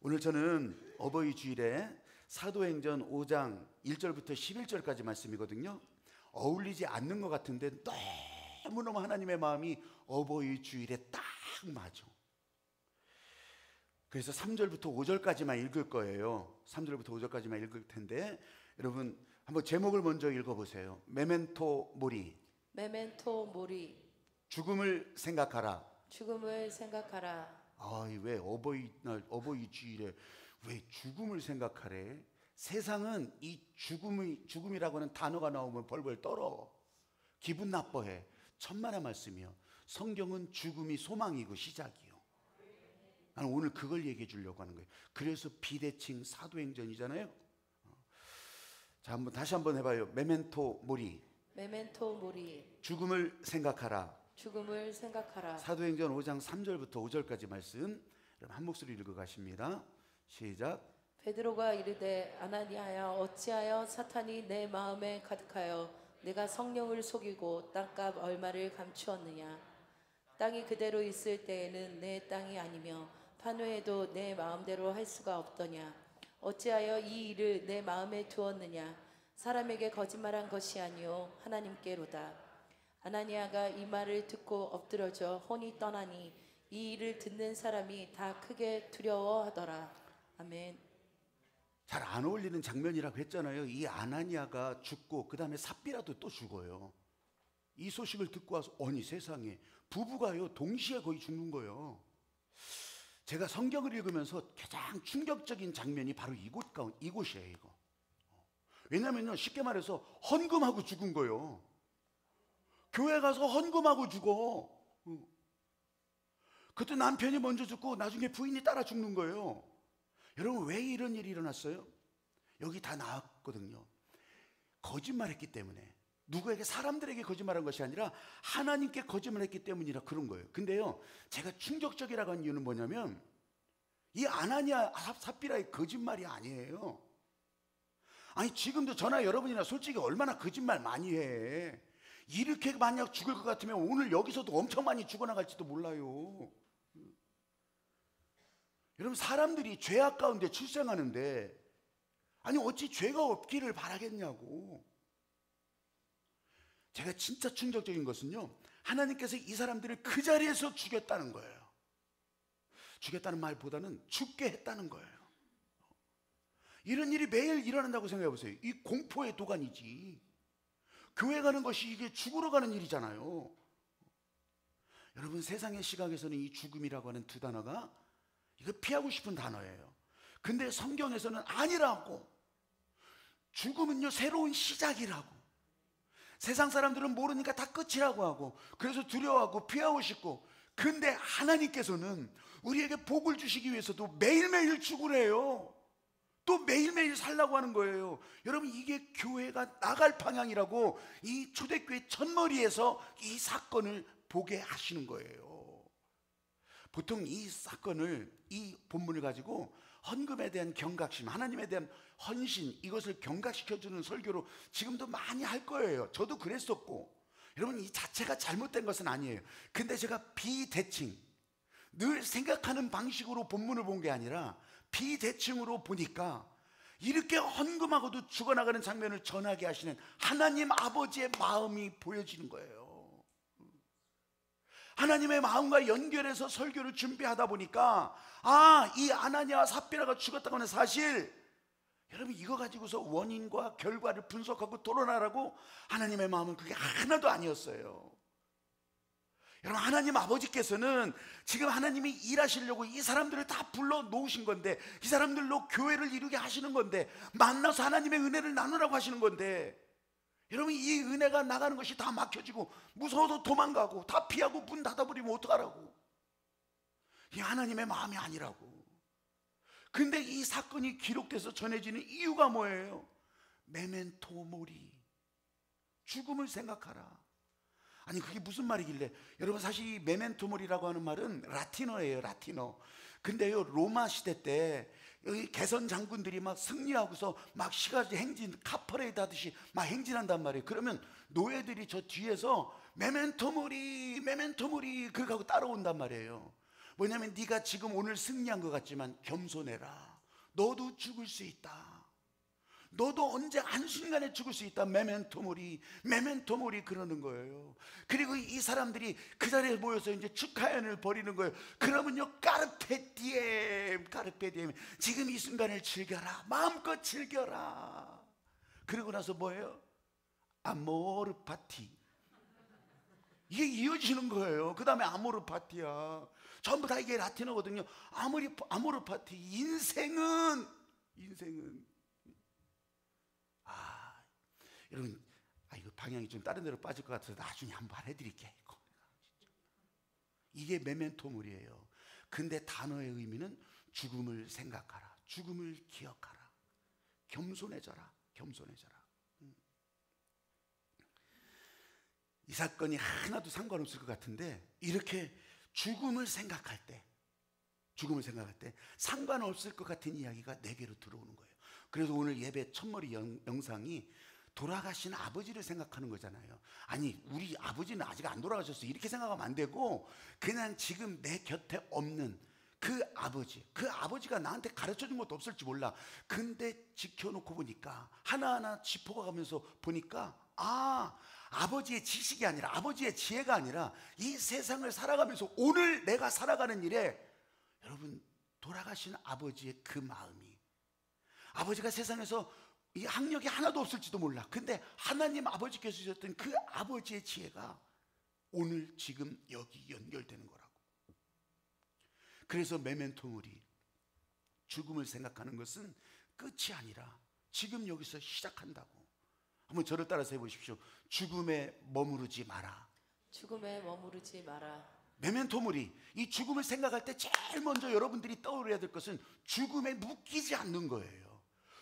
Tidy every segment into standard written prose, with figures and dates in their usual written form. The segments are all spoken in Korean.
오늘 저는 어버이 주일에 사도행전 5장 1절부터 11절까지 말씀이거든요. 어울리지 않는 것 같은데 너무너무 하나님의 마음이 어버이 주일에 딱 맞아. 그래서 3절부터 5절까지만 읽을 거예요. 3절부터 5절까지만 읽을 텐데 여러분 한번 제목을 먼저 읽어보세요. 메멘토 모리. 메멘토 모리. 죽음을 생각하라. 죽음을 생각하라. 왜 어버이날 어버이 주일에 왜 죽음을 생각하래? 세상은 이 죽음이라고 하는 단어가 나오면 벌벌 떨어. 기분 나빠해. 천만의 말씀이요. 성경은 죽음이 소망이고 시작이요. 나는 오늘 그걸 얘기해 주려고 하는 거예요. 그래서 비대칭 사도행전이잖아요. 자, 다시 한번 해봐요. 메멘토 모리. 메멘토 모리. 죽음을 생각하라. 죽음을 생각하라. 사도행전 5장 3절부터 5절까지 말씀 한 목소리 읽어 가십니다. 시작. 베드로가 이르되 아나니아야 어찌하여 사탄이 내 마음에 가득하여 내가 성령을 속이고 땅값 얼마를 감추었느냐. 땅이 그대로 있을 때에는 내 땅이 아니며 판후에도 내 마음대로 할 수가 없더냐. 어찌하여 이 일을 내 마음에 두었느냐. 사람에게 거짓말한 것이 아니요 하나님께로다. 아나니아가 이 말을 듣고 엎드러져 혼이 떠나니 이 일을 듣는 사람이 다 크게 두려워하더라. 아멘. 잘 안 어울리는 장면이라고 했잖아요. 이 아나니아가 죽고 그 다음에 삽비라도 또 죽어요. 이 소식을 듣고 와서 아니 세상에 부부가요 동시에 거의 죽는 거예요. 제가 성경을 읽으면서 가장 충격적인 장면이 바로 이곳이에요. 이거. 왜냐면요 쉽게 말해서 헌금하고 죽은 거예요. 교회 가서 헌금하고 죽어. 그때 남편이 먼저 죽고 나중에 부인이 따라 죽는 거예요. 여러분 왜 이런 일이 일어났어요? 여기 다 나왔거든요. 거짓말했기 때문에. 누구에게 사람들에게 거짓말한 것이 아니라 하나님께 거짓말했기 때문이라 그런 거예요. 근데요 제가 충격적이라고 한 이유는 뭐냐면 이 아나니아 삽비라의 거짓말이 아니에요. 아니 지금도 저나 여러분이나 솔직히 얼마나 거짓말 많이 해. 이렇게 만약 죽을 것 같으면 오늘 여기서도 엄청 많이 죽어나갈지도 몰라요. 여러분 사람들이 죄악 가운데 출생하는데 아니 어찌 죄가 없기를 바라겠냐고. 제가 진짜 충격적인 것은요 하나님께서 이 사람들을 그 자리에서 죽였다는 거예요. 죽였다는 말보다는 죽게 했다는 거예요. 이런 일이 매일 일어난다고 생각해 보세요. 이 공포의 도가니지. 교회 가는 것이 이게 죽으러 가는 일이잖아요. 여러분 세상의 시각에서는 이 죽음이라고 하는 두 단어가 이거 피하고 싶은 단어예요. 근데 성경에서는 아니라고. 죽음은요 새로운 시작이라고. 세상 사람들은 모르니까 다 끝이라고 하고 그래서 두려워하고 피하고 싶고, 근데 하나님께서는 우리에게 복을 주시기 위해서도 매일매일 죽으래요. 또 매일매일 살라고 하는 거예요. 여러분 이게 교회가 나갈 방향이라고 이 초대교회 첫머리에서 이 사건을 보게 하시는 거예요. 보통 이 사건을 이 본문을 가지고 헌금에 대한 경각심, 하나님에 대한 헌신, 이것을 경각시켜주는 설교로 지금도 많이 할 거예요. 저도 그랬었고. 여러분 이 자체가 잘못된 것은 아니에요. 근데 제가 비대칭, 늘 생각하는 방식으로 본문을 본 게 아니라 비대칭으로 보니까 이렇게 헌금하고도 죽어나가는 장면을 전하게 하시는 하나님 아버지의 마음이 보여지는 거예요. 하나님의 마음과 연결해서 설교를 준비하다 보니까 이 아나니아와 삽비라가 죽었다고 하는 사실, 여러분 이거 가지고서 원인과 결과를 분석하고 토론하라고 하나님의 마음은 그게 하나도 아니었어요. 여러분 하나님 아버지께서는 지금 하나님이 일하시려고 이 사람들을 다 불러 놓으신 건데, 이 사람들로 교회를 이루게 하시는 건데, 만나서 하나님의 은혜를 나누라고 하시는 건데, 여러분 이 은혜가 나가는 것이 다 막혀지고 무서워서 도망가고 다 피하고 문 닫아버리면 어떡하라고. 이 하나님의 마음이 아니라고. 근데 이 사건이 기록돼서 전해지는 이유가 뭐예요? 메멘토 모리. 죽음을 생각하라. 아니 그게 무슨 말이길래. 여러분 사실 이 메멘토 모리라고 하는 말은 라틴어예요. 라틴어. 근데요 로마 시대 때 여기 개선 장군들이 막 승리하고서 막 시가지 행진 카퍼레이드 하듯이 막 행진한단 말이에요. 그러면 노예들이 저 뒤에서 메멘토 모리 메멘토 모리 그렇게 하고 따라온단 말이에요. 뭐냐면 네가 지금 오늘 승리한 것 같지만 겸손해라. 너도 죽을 수 있다. 너도 언제 한순간에 죽을 수 있다. 메멘토 모리, 메멘토 모리 그러는 거예요. 그리고 이 사람들이 그 자리에 모여서 이제 축하연을 벌이는 거예요. 그러면요, 까르페 디엠, 까르페 디엠. 지금 이 순간을 즐겨라. 마음껏 즐겨라. 그러고 나서 뭐예요? 아모르 파티. 이게 이어지는 거예요. 그 다음에 아모르 파티야. 전부 다 이게 라틴어거든요. 아모르 파티. 인생은 여러분, 이거 방향이 좀 다른 데로 빠질 것 같아서 나중에 한번 해드릴게요. 이게 메멘토물이에요. 근데 단어의 의미는 죽음을 생각하라, 죽음을 기억하라, 겸손해져라, 겸손해져라. 이 사건이 하나도 상관없을 것 같은데 이렇게 죽음을 생각할 때 상관없을 것 같은 이야기가 내게로 들어오는 거예요. 그래서 오늘 예배 첫머리 영상이 돌아가신 아버지를 생각하는 거잖아요. 아니, 우리 아버지는 아직 안 돌아가셨어, 이렇게 생각하면 안 되고, 그냥 지금 내 곁에 없는 그 아버지가 나한테 가르쳐준 것도 없을지 몰라. 근데 지켜놓고 보니까, 하나하나 짚어가면서 보니까, 아버지의 지식이 아니라, 아버지의 지혜가 아니라 이 세상을 살아가면서 오늘 내가 살아가는 일에, 여러분, 돌아가신 아버지의 그 마음이, 아버지가 세상에서 이 학력이 하나도 없을지도 몰라. 근데 하나님 아버지께서 주셨던 그 아버지의 지혜가 오늘 지금 여기 연결되는 거라고. 그래서 메멘토물이, 죽음을 생각하는 것은 끝이 아니라 지금 여기서 시작한다고. 한번 저를 따라서 해보십시오. 죽음에 머무르지 마라. 죽음에 머무르지 마라. 메멘토물이, 이 죽음을 생각할 때 제일 먼저 여러분들이 떠올려야 될 것은 죽음에 묶이지 않는 거예요.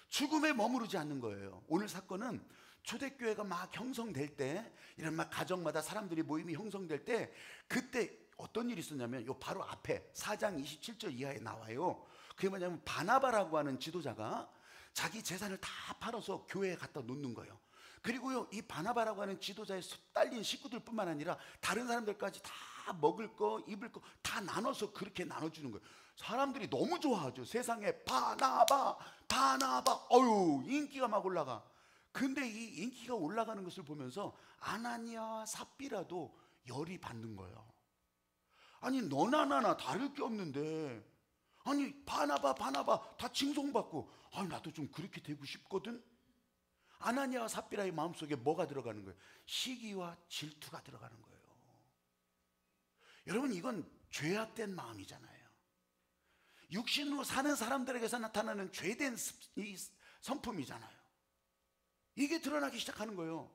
죽음에 머무르지 않는 거예요. 오늘 사건은 초대교회가 막 형성될 때, 이런 막 가정마다 사람들이 모임이 형성될 때, 그때 어떤 일이 있었냐면, 요 바로 앞에 4장 27절 이하에 나와요. 그게 뭐냐면 바나바라고 하는 지도자가 자기 재산을 다 팔아서 교회에 갖다 놓는 거예요. 그리고요, 이 바나바라고 하는 지도자의 딸린 식구들뿐만 아니라 다른 사람들까지 다 먹을 거, 입을 거 다 나눠서 그렇게 나눠주는 거예요. 사람들이 너무 좋아하죠. 세상에 바나바, 어유, 인기가 막 올라가. 근데 이 인기가 올라가는 것을 보면서 아나니아와 삽비라도 열이 받는 거예요. 아니, 너나 나나 다를 게 없는데, 아니, 바나바 다 칭송받고, 나도 좀 그렇게 되고 싶거든. 아나니아와 삽비라의 마음속에 뭐가 들어가는 거예요? 시기와 질투가 들어가는 거예요. 여러분, 이건 죄악된 마음이잖아요. 육신으로 사는 사람들에게서 나타나는 죄된 이 성품이잖아요. 이게 드러나기 시작하는 거예요.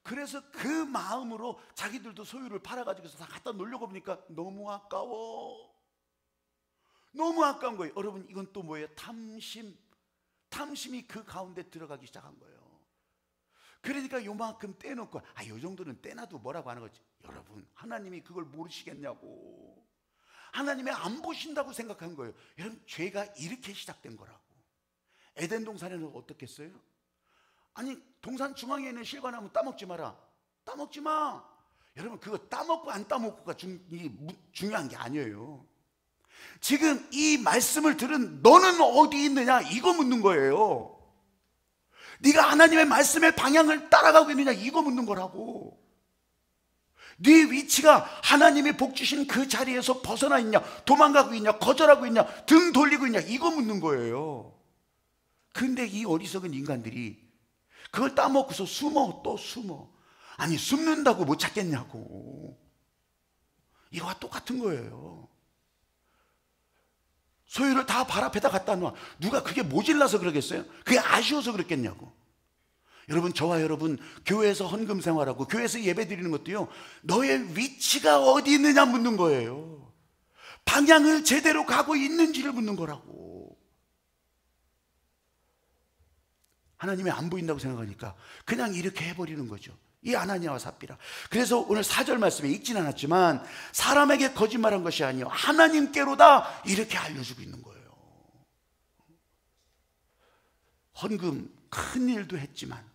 그래서 그 마음으로 자기들도 소유를 팔아가지고 다 갖다 놓으려고 보니까 너무 아까워. 너무 아까운 거예요. 여러분, 이건 또 뭐예요? 탐심이 그 가운데 들어가기 시작한 거예요. 그러니까 요만큼 떼놓고, 요 정도는 떼놔도 뭐라고 하는 거지. 여러분, 하나님이 그걸 모르시겠냐고. 하나님이 안 보신다고 생각한 거예요. 여러분, 죄가 이렇게 시작된 거라고. 에덴 동산에는 어떻게 했어요? 아니, 동산 중앙에 있는 실과나무 따먹지 마라. 따먹지 마. 여러분, 그거 따먹고 안 따먹고가 중요한 게 아니에요. 지금 이 말씀을 들은 너는 어디 있느냐, 이거 묻는 거예요. 네가 하나님의 말씀의 방향을 따라가고 있느냐, 이거 묻는 거라고. 네 위치가 하나님이 복 주신 그 자리에서 벗어나 있냐, 도망가고 있냐, 거절하고 있냐, 등 돌리고 있냐, 이거 묻는 거예요. 근데 이 어리석은 인간들이 그걸 따먹고서 또 숨어. 아니, 숨는다고 못 찾겠냐고. 이거와 똑같은 거예요. 소유를 다 발 앞에다 갖다 놔. 누가 그게 모질라서 그러겠어요? 그게 아쉬워서 그랬겠냐고. 여러분, 저와 여러분 교회에서 헌금 생활하고 교회에서 예배 드리는 것도요, 너의 위치가 어디 있느냐 묻는 거예요. 방향을 제대로 가고 있는지를 묻는 거라고. 하나님이 안 보인다고 생각하니까 그냥 이렇게 해버리는 거죠. 이 아나니아와 삽비라. 그래서 오늘 4절 말씀에 읽진 않았지만, 사람에게 거짓말한 것이 아니요 하나님께로다, 이렇게 알려주고 있는 거예요. 헌금 큰 일도 했지만,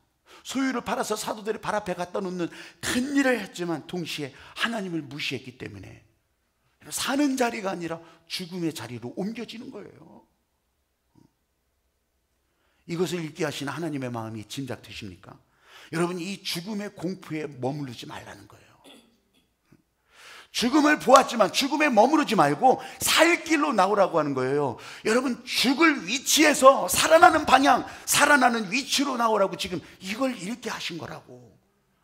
소유를 팔아서 사도들의 발 앞에 갖다 놓는 큰 일을 했지만, 동시에 하나님을 무시했기 때문에 사는 자리가 아니라 죽음의 자리로 옮겨지는 거예요. 이것을 읽게 하신 하나님의 마음이 짐작되십니까? 여러분, 이 죽음의 공포에 머무르지 말라는 거예요. 죽음을 보았지만 죽음에 머무르지 말고 살 길로 나오라고 하는 거예요. 여러분, 죽을 위치에서 살아나는 방향, 살아나는 위치로 나오라고 지금 이걸 읽게 하신 거라고.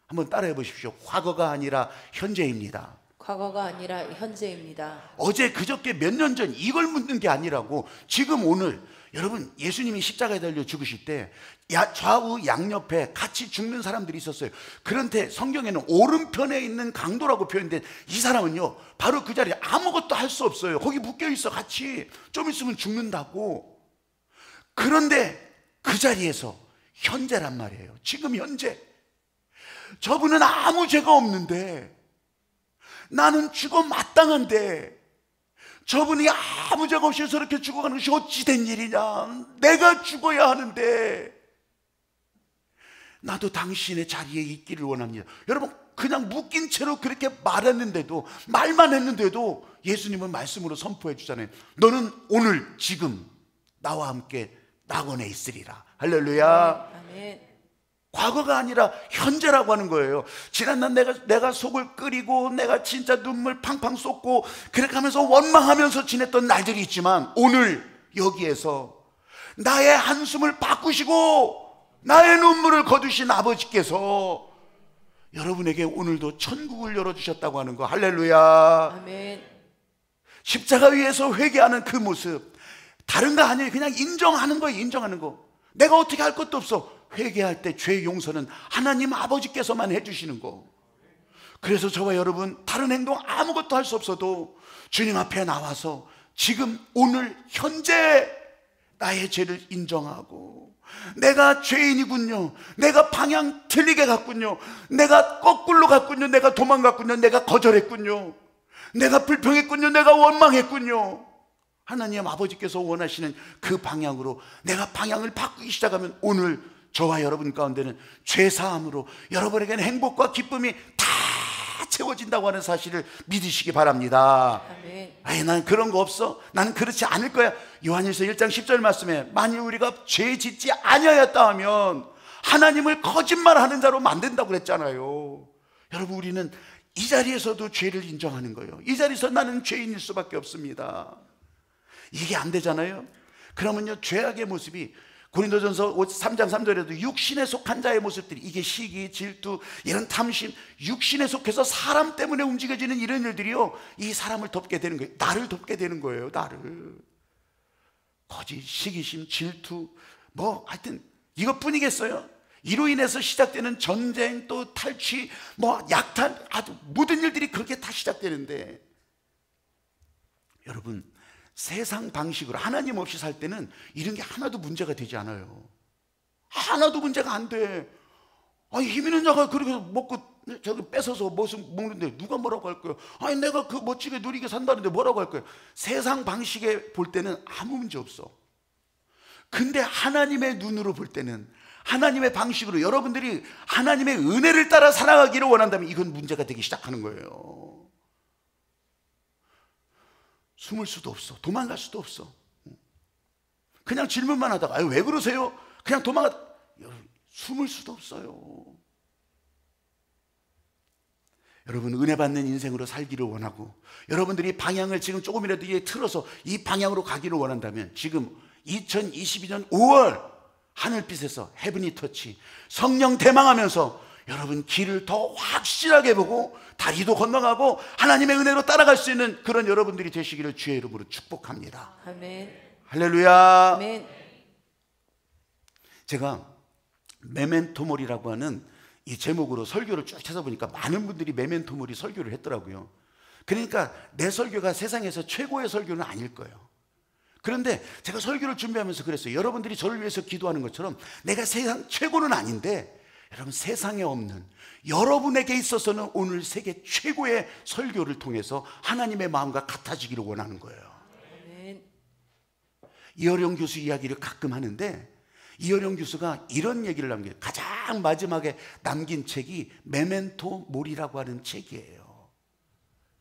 한번 따라해 보십시오. 과거가 아니라 현재입니다. 과거가 아니라 현재입니다. 어제 그저께 몇 년 전 이걸 묻는 게 아니라고 지금 오늘. 여러분, 예수님이 십자가에 달려 죽으실 때 좌우 양옆에 같이 죽는 사람들이 있었어요. 그런데 성경에는 오른편에 있는 강도라고 표현된 이 사람은요, 바로 그 자리에 아무것도 할 수 없어요. 거기 묶여 있어. 같이 좀 있으면 죽는다고. 그런데 그 자리에서 현재란 말이에요. 지금 현재. 저분은 아무 죄가 없는데, 나는 죽어 마땅한데 저분이 아무 죄가 없이 저렇게 죽어가는 것이 어찌 된 일이냐. 내가 죽어야 하는데 나도 당신의 자리에 있기를 원합니다. 여러분, 그냥 묶인 채로 그렇게 말했는데도, 말만 했는데도 예수님은 말씀으로 선포해 주잖아요. 너는 오늘 지금 나와 함께 낙원에 있으리라. 할렐루야. 아멘. 과거가 아니라 현재라고 하는 거예요. 지난날 내가 속을 끓이고 내가 진짜 눈물 팡팡 쏟고 그렇게 하면서 원망하면서 지냈던 날들이 있지만, 오늘 여기에서 나의 한숨을 바꾸시고 나의 눈물을 거두신 아버지께서 여러분에게 오늘도 천국을 열어주셨다고 하는 거. 할렐루야. 아멘. 십자가 위에서 회개하는 그 모습, 다른 거 아니에요. 그냥 인정하는 거예요. 인정하는 거. 내가 어떻게 할 것도 없어. 회개할 때 죄 용서는 하나님 아버지께서만 해주시는 거. 그래서 저와 여러분, 다른 행동 아무것도 할 수 없어도 주님 앞에 나와서 지금 오늘 현재 나의 죄를 인정하고, 내가 죄인이군요, 내가 방향 틀리게 갔군요, 내가 거꾸로 갔군요, 내가 도망갔군요, 내가 거절했군요, 내가 불평했군요, 내가 원망했군요. 하나님 아버지께서 원하시는 그 방향으로 내가 방향을 바꾸기 시작하면 오늘 저와 여러분 가운데는 죄사함으로 여러분에게는 행복과 기쁨이 다 채워진다고 하는 사실을 믿으시기 바랍니다. 아멘. 아니, 난 그런 거 없어, 나는 그렇지 않을 거야. 요한일서 1장 10절 말씀에 만일 우리가 죄 짓지 아니하였다 하면 하나님을 거짓말하는 자로 만든다고 그랬잖아요. 여러분, 우리는 이 자리에서도 죄를 인정하는 거예요. 이 자리에서 나는 죄인일 수밖에 없습니다. 이게 안 되잖아요. 그러면요, 죄악의 모습이 고린도전서 3장 3절에도 육신에 속한 자의 모습들이, 이게 시기, 질투, 이런 탐심, 육신에 속해서 사람 때문에 움직여지는 이런 일들이요, 이 사람을 덮게 되는 거예요. 나를 덮게 되는 거예요. 나를. 거짓, 시기심, 질투, 뭐 하여튼 이것뿐이겠어요. 이로 인해서 시작되는 전쟁, 또 탈취, 뭐 약탈, 아주 모든 일들이 그렇게 다 시작되는데, 여러분, 세상 방식으로 하나님 없이 살 때는 이런 게 하나도 문제가 되지 않아요. 하나도 문제가 안 돼. 아니, 힘 있는 자가 그렇게 먹고 저기 뺏어서 먹는데 누가 뭐라고 할 거예요? 아니, 내가 그 멋지게 누리게 산다는데 뭐라고 할 거예요? 세상 방식에 볼 때는 아무 문제 없어. 근데 하나님의 눈으로 볼 때는, 하나님의 방식으로 여러분들이 하나님의 은혜를 따라 살아가기를 원한다면 이건 문제가 되기 시작하는 거예요. 숨을 수도 없어. 도망갈 수도 없어. 그냥 질문만 하다가 왜 그러세요? 그냥 숨을 수도 없어요. 여러분, 은혜 받는 인생으로 살기를 원하고, 여러분들이 방향을 지금 조금이라도 틀어서 이 방향으로 가기를 원한다면 지금 2022년 5월 하늘빛에서 헤븐이 터치, 성령 대망하면서 여러분 길을 더 확실하게 보고 다리도 건너가고 하나님의 은혜로 따라갈 수 있는 그런 여러분들이 되시기를 주의 이름으로 축복합니다. 아멘. 할렐루야. 아멘. 제가 메멘토몰이라고 하는 이 제목으로 설교를 쭉 찾아보니까 많은 분들이 메멘토몰이 설교를 했더라고요. 그러니까 내 설교가 세상에서 최고의 설교는 아닐 거예요. 그런데 제가 설교를 준비하면서 그랬어요. 여러분들이 저를 위해서 기도하는 것처럼 내가 세상 최고는 아닌데, 여러분, 세상에 없는, 여러분에게 있어서는 오늘 세계 최고의 설교를 통해서 하나님의 마음과 같아지기를 원하는 거예요. 아멘. 이어령 교수 이야기를 가끔 하는데, 이어령 교수가 이런 얘기를 남겨요. 가장 마지막에 남긴 책이 메멘토 몰이라고 하는 책이에요.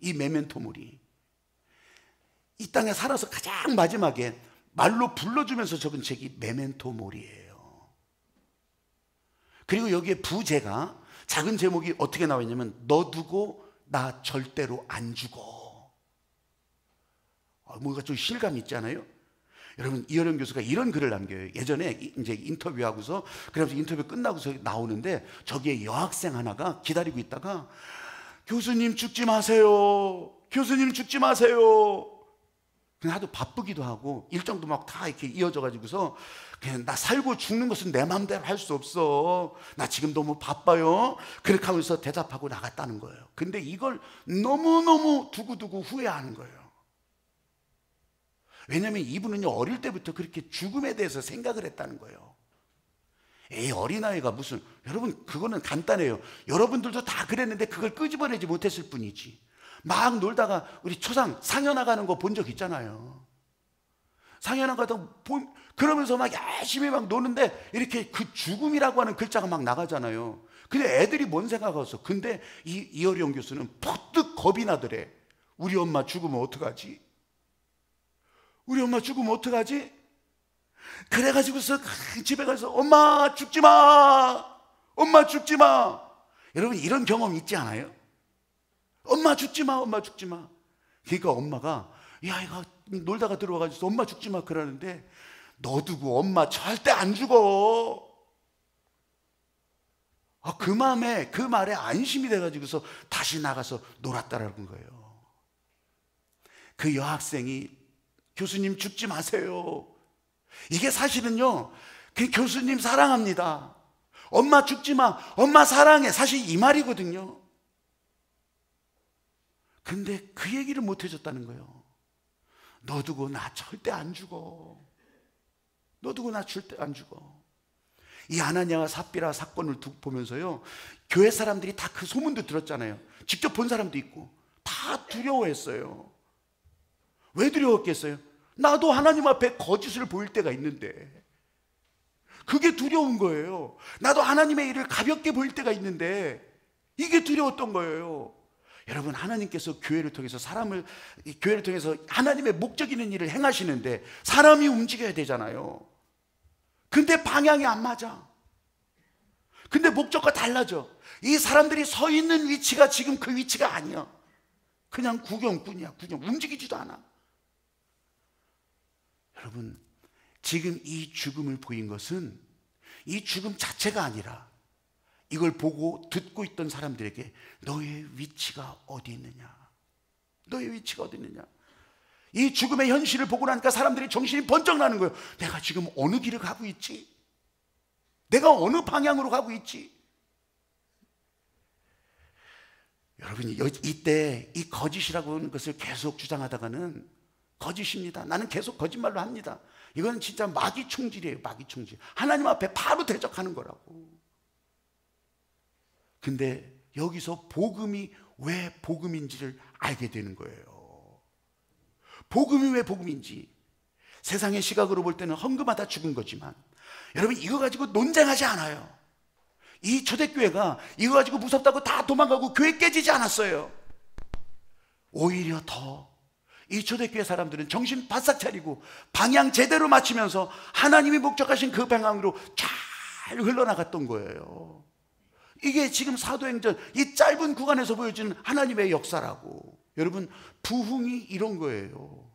이 메멘토 몰이 이 땅에 살아서 가장 마지막에 말로 불러주면서 적은 책이 메멘토 모리예요. 그리고 여기에 부제가 작은 제목이 어떻게 나와 있냐면 너 두고 나 절대로 안 죽어. 뭔가 좀 실감 있지 않아요? 여러분, 이어령 교수가 이런 글을 남겨요. 예전에 이제 인터뷰하고서, 그래서 인터뷰 끝나고서 나오는데 저기에 여학생 하나가 기다리고 있다가 교수님 죽지 마세요. 교수님 죽지 마세요. 그냥 하도 바쁘기도 하고 일정도 막 다 이렇게 이어져 가지고서 그냥 나 살고 죽는 것은 내 마음대로 할 수 없어. 나 지금 너무 바빠요. 그렇게 하면서 대답하고 나갔다는 거예요. 근데 이걸 너무너무 두고두고 후회하는 거예요. 왜냐하면 이분은요, 어릴 때부터 그렇게 죽음에 대해서 생각을 했다는 거예요. 에이, 어린아이가 무슨, 여러분, 그거는 간단해요. 여러분들도 다 그랬는데 그걸 끄집어내지 못했을 뿐이지. 막 놀다가 우리 초상 상여 나가는 거 본 적 있잖아요. 상여 나가다 그러면서 막 열심히 막 노는데 이렇게 그 죽음이라고 하는 글자가 막 나가잖아요. 근데 애들이 뭔 생각하겠어. 근데 이어령 교수는 퍼뜩 겁이 나더래. 우리 엄마 죽으면 어떡하지? 우리 엄마 죽으면 어떡하지? 그래가지고서 집에 가서 엄마 죽지 마! 엄마 죽지 마! 여러분, 이런 경험 있지 않아요? 엄마 죽지 마! 엄마 죽지 마! 그러니까 엄마가 야, 이거 놀다가 들어와가지고 엄마 죽지 마 그러는데 너 두고 엄마 절대 안 죽어. 그 마음에, 그 말에 안심이 돼가지고서 다시 나가서 놀았다라는 거예요. 그 여학생이 교수님 죽지 마세요. 이게 사실은요, 그 교수님 사랑합니다. 엄마 죽지 마. 엄마 사랑해. 사실 이 말이거든요. 근데 그 얘기를 못 해줬다는 거예요. 너 두고 나 절대 안 죽어. 너 두고 나 절대 안 죽어. 이 아나니아와 삽비라 사건을 보면서요, 교회 사람들이 다 그 소문도 들었잖아요. 직접 본 사람도 있고 다 두려워했어요. 왜 두려웠겠어요? 나도 하나님 앞에 거짓을 보일 때가 있는데, 그게 두려운 거예요. 나도 하나님의 일을 가볍게 보일 때가 있는데 이게 두려웠던 거예요. 여러분, 하나님께서 교회를 통해서 교회를 통해서 하나님의 목적 있는 일을 행하시는데 사람이 움직여야 되잖아요. 근데 방향이 안 맞아. 근데 목적과 달라져. 이 사람들이 서 있는 위치가 지금 그 위치가 아니야. 그냥 구경꾼이야. 구경. 움직이지도 않아. 여러분, 지금 이 죽음을 보인 것은 이 죽음 자체가 아니라 이걸 보고 듣고 있던 사람들에게 너의 위치가 어디 있느냐, 너의 위치가 어디 있느냐. 이 죽음의 현실을 보고 나니까 사람들이 정신이 번쩍 나는 거예요. 내가 지금 어느 길을 가고 있지? 내가 어느 방향으로 가고 있지? 여러분, 이때 이 거짓이라고 하는 것을 계속 주장하다가는 거짓입니다. 나는 계속 거짓말로 합니다. 이건 진짜 마귀 총질이에요. 마귀 총질. 하나님 앞에 바로 대적하는 거라고. 근데 여기서 복음이 왜 복음인지를 알게 되는 거예요. 복음이 왜 복음인지. 세상의 시각으로 볼 때는 헌금하다 죽은 거지만, 여러분, 이거 가지고 논쟁하지 않아요. 이 초대교회가 이거 가지고 무섭다고 다 도망가고 교회 깨지지 않았어요. 오히려 더 이 초대교회 사람들은 정신 바싹 차리고 방향 제대로 맞추면서 하나님이 목적하신 그 방향으로 잘 흘러나갔던 거예요. 이게 지금 사도행전 이 짧은 구간에서 보여지는 하나님의 역사라고. 여러분, 부흥이 이런 거예요.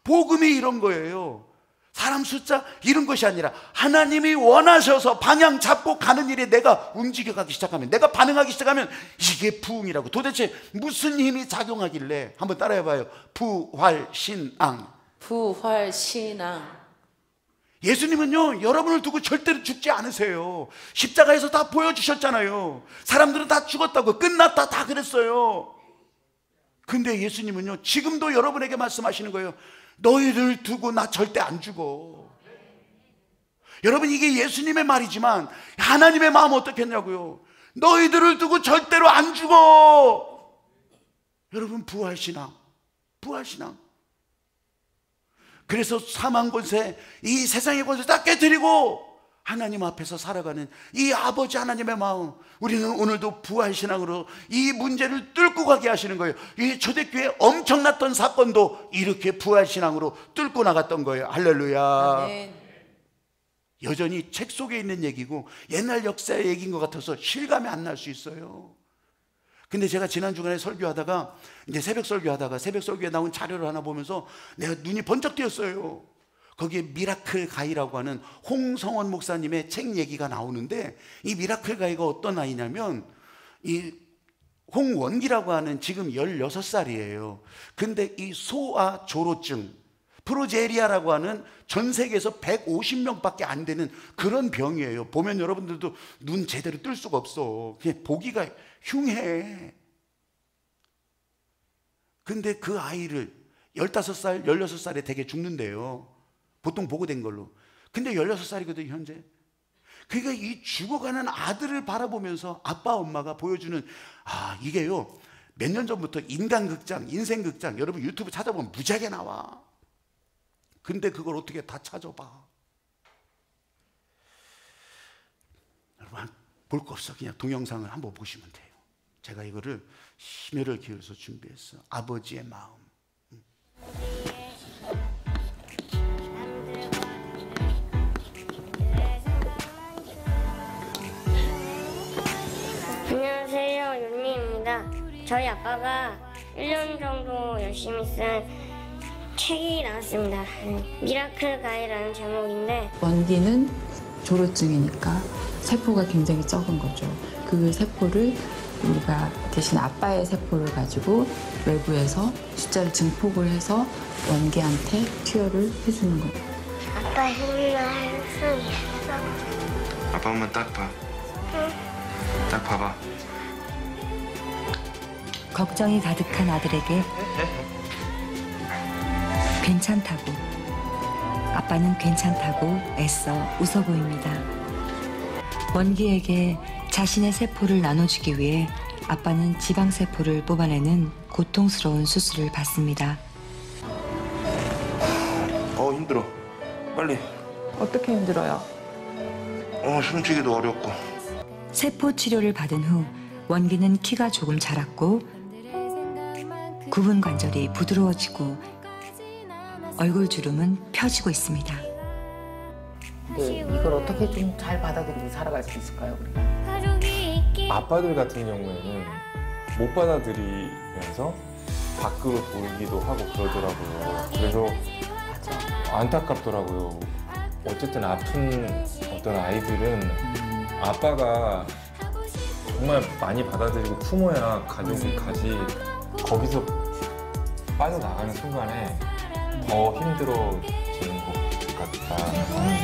복음이 이런 거예요. 사람 숫자 이런 것이 아니라 하나님이 원하셔서 방향 잡고 가는 일에 내가 움직여가기 시작하면, 내가 반응하기 시작하면 이게 부흥이라고. 도대체 무슨 힘이 작용하길래? 한번 따라해봐요. 부활신앙. 부활신앙. 예수님은요, 여러분을 두고 절대로 죽지 않으세요. 십자가에서 다 보여주셨잖아요. 사람들은 다 죽었다고, 끝났다 다 그랬어요. 근데 예수님은요, 지금도 여러분에게 말씀하시는 거예요. 너희를 두고 나 절대 안 죽어. 여러분, 이게 예수님의 말이지만 하나님의 마음은 어떻겠냐고요. 너희들을 두고 절대로 안 죽어. 여러분, 부활신앙. 부활신앙. 그래서 사망 권세, 이 세상의 권세 다 깨뜨리고 하나님 앞에서 살아가는 이 아버지 하나님의 마음, 우리는 오늘도 부활신앙으로 이 문제를 뚫고 가게 하시는 거예요. 이 초대교회 엄청났던 사건도 이렇게 부활신앙으로 뚫고 나갔던 거예요. 할렐루야. 아멘. 여전히 책 속에 있는 얘기고 옛날 역사의 얘기인 것 같아서 실감이 안 날 수 있어요. 근데 제가 지난 주간에 설교하다가 이제 새벽 설교에 나온 자료를 하나 보면서 내가 눈이 번쩍 뜨였어요. 거기에 미라클 가이라고 하는 홍성원 목사님의 책 얘기가 나오는데, 이 미라클 가이가 어떤 아이냐면 이 홍원기라고 하는 지금 16살이에요. 근데 이 소아 조로증, 프로제리아라고 하는 전 세계에서 150명밖에 안 되는 그런 병이에요. 보면 여러분들도 눈 제대로 뜰 수가 없어. 그냥 보기가 흉해. 근데 그 아이를 15살, 16살에 되게 죽는데요. 보통 보고된 걸로. 근데 16살이거든요, 현재. 그러니까 이 죽어가는 아들을 바라보면서 아빠, 엄마가 보여주는, 이게요, 몇 년 전부터 인간극장, 인생극장, 여러분 유튜브 찾아보면 무지하게 나와. 근데 그걸 어떻게 다 찾아봐. 여러분, 볼 거 없어. 그냥 동영상을 한번 보시면 돼요. 제가 이거를 심혈을 기울여서 준비했어. 아버지의 마음. 안녕하세요, 윤미입니다. 저희 아빠가 1년 정도 열심히 쓴 책이 나왔습니다. 미라클 가이라는 제목인데, 원기는 조로증이니까 세포가 굉장히 적은 거죠. 그 세포를 우리가 대신 아빠의 세포를 가지고 외부에서 숫자를 증폭을 해서 원기한테 투여를 해주는 거예요. 아빠 힘나 할 수 있어. 아빠 한번 딱 봐. 딱 봐봐. 걱정이 가득한 아들에게 괜찮다고, 아빠는 괜찮다고 애써 웃어 보입니다. 원기에게 자신의 세포를 나눠주기 위해 아빠는 지방세포를 뽑아내는 고통스러운 수술을 받습니다. 힘들어. 빨리. 어떻게 힘들어요? 숨쉬기도 어렵고. 세포 치료를 받은 후 원기는 키가 조금 자랐고 구분 관절이 부드러워지고 얼굴 주름은 펴지고 있습니다. 네, 이걸 어떻게 좀 잘 받아들이고 살아갈 수 있을까요, 우리가? 아빠들 같은 경우에는 못 받아들이면서 밖으로 보이기도 하고 그러더라고요. 그래서 안타깝더라고요. 어쨌든 아픈 어떤 아이들은 아빠가 정말 많이 받아들이고 품어야 가족이 가지, 거기서 빠져나가는 순간에 더 힘들어지는 것 같다는 생각이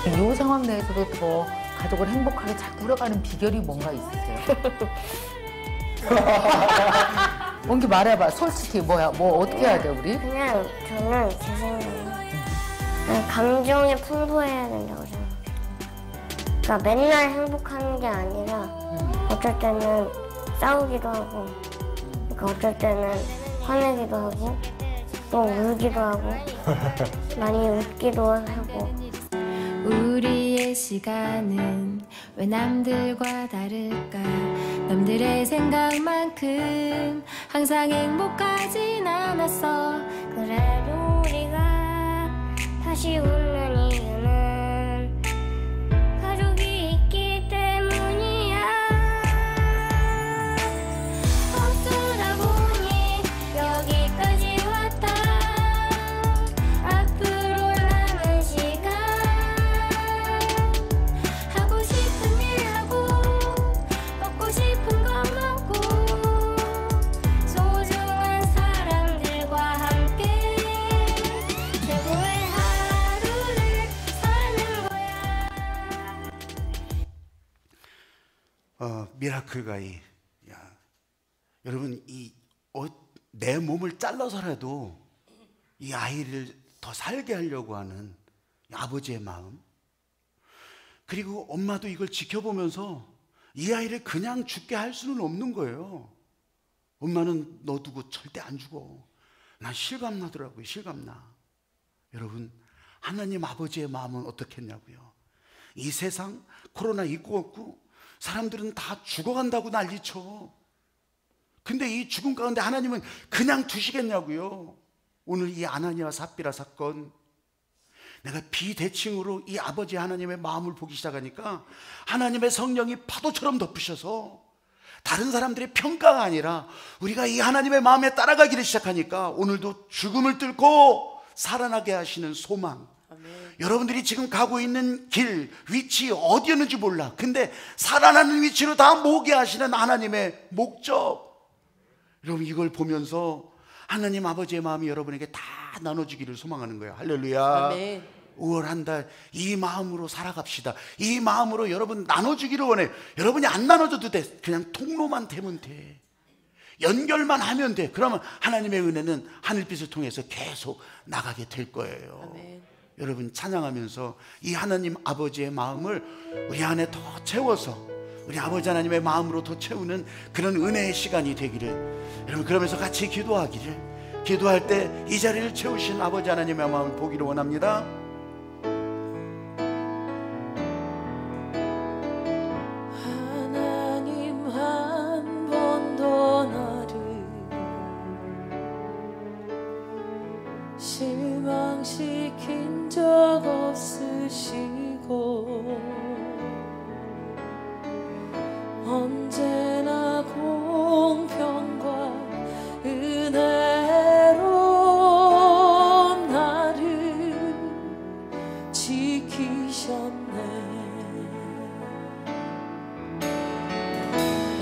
들어요. 이 상황 내에서도 더 가족을 행복하게 잘 꾸려가는 비결이 뭔가 있으세요? 원기 말해봐. 솔직히 뭐 어떻게 해야 돼, 우리? 그냥 저는 제 생각에 그냥 감정이 풍부해야 된다고 생각해요. 그러니까 맨날 행복한 게 아니라 어쩔 때는 싸우기도 하고, 그러니까 어쩔 때는 화내기도 하고, 또 울기도 하고, 많이 웃기도 하고. 우리의 시간은 왜 남들과 다를까? 남들의 생각만큼 항상 행복하진 않았어. 그래도 우리가 다시 웃는 이유는 가족이 있기 때문이야. 어쩌다 보니 여기까지 왔다. 앞으로 남은 시간 하고 싶은 일 하고, 먹고 싶은 거 먹고, 소중한 사람들과 함께 최고의 하루를 사는 거야. 미라클 가이. 야, 여러분, 내 몸을 잘라서라도 이 아이를 더 살게 하려고 하는 아버지의 마음. 그리고 엄마도 이걸 지켜보면서 이 아이를 그냥 죽게 할 수는 없는 거예요. 엄마는 너 두고 절대 안 죽어. 난 실감나더라고요. 실감나. 여러분, 하나님 아버지의 마음은 어떻겠냐고요. 이 세상 코로나 있고 없고 사람들은 다 죽어간다고 난리쳐. 근데 이 죽음 가운데 하나님은 그냥 두시겠냐고요. 오늘 이 아나니아와 삽비라 사건, 내가 비대칭으로 이 아버지 하나님의 마음을 보기 시작하니까 하나님의 성령이 파도처럼 덮으셔서 다른 사람들의 평가가 아니라 우리가 이 하나님의 마음에 따라가기를 시작하니까 오늘도 죽음을 뚫고 살아나게 하시는 소망. 아멘. 여러분들이 지금 가고 있는 길, 위치 어디였는지 몰라. 근데 살아나는 위치로 다 모게 하시는 하나님의 목적. 여러분 이걸 보면서 하나님 아버지의 마음이 여러분에게 다 나눠지기를 소망하는 거예요. 할렐루야. 아멘. 5월 한 달 이 마음으로 살아갑시다. 이 마음으로 여러분 나눠주기를 원해. 여러분이 안 나눠줘도 돼. 그냥 통로만 되면 돼. 연결만 하면 돼. 그러면 하나님의 은혜는 하늘빛을 통해서 계속 나가게 될 거예요. 아멘. 여러분 찬양하면서 이 하나님 아버지의 마음을 우리 안에 더 채워서 우리 아버지 하나님의 마음으로 더 채우는 그런 은혜의 시간이 되기를, 여러분 그러면서 같이 기도하기를, 기도할 때 이 자리를 채우신 아버지 하나님의 마음을 보기를 원합니다. 하나님 한 번도 나를 실망시킨 적 없으시고 언제나 공평과 은혜로 나를 지키셨네.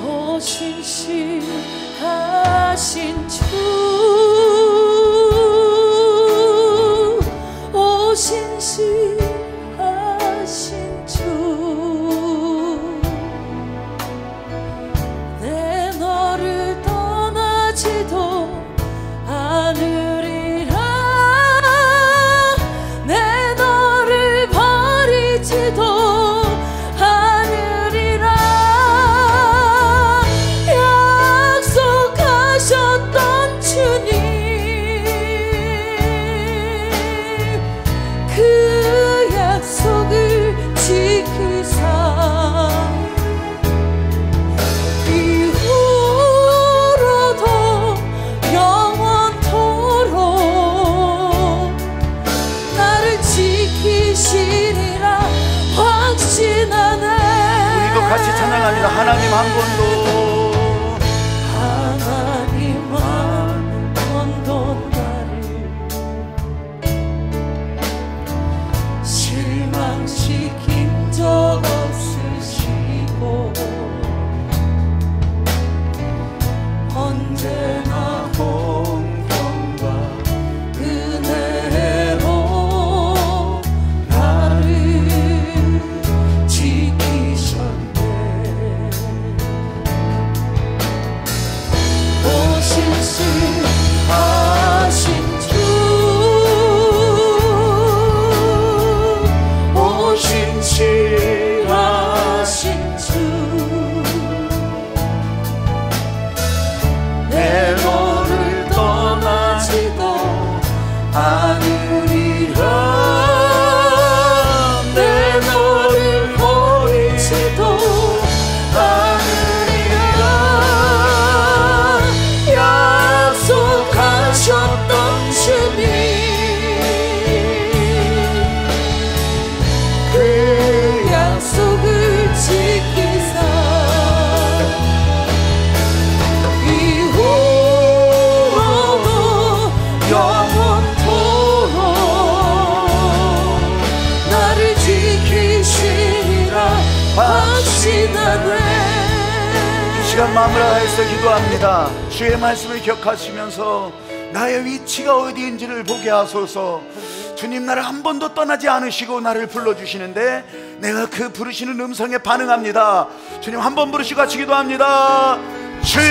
오 신실하신 주, 오 신실하신 주, 내 너를 떠나지도 않으리라. 내 너를 버리지도 않으리라. 약속하셨던 주님, 그 약속을 지키사 이후로도 영원토록 나를 지키시리라 확신하네. 우리도 같이 찬양합니다. 하나님 한 번도, 하나님 한 번도 나를 실망시킨 적 없으시고 언제나 공평과 은혜로 나를 지키셨네. 오 신실하신 주, 오 신실하신 주, 내 너를 떠나지도 않으리라. 내 너를 버리지도 않으리라. 약속하셨던 주님, 그 약속을 지키사 이후로도 영원토록 나를 지키시리라 확신하네. 이 시간 마음을 다해서 기도합니다. 주의 말씀을 기억하시면서 나의 위치가 어디인지를 보게 하소서. 주님 나를 한 번도 떠나지 않으시고 나를 불러주시는데 내가 그 부르시는 음성에 반응합니다. 주님 한 번 부르시고 같이 기도합니다. 주님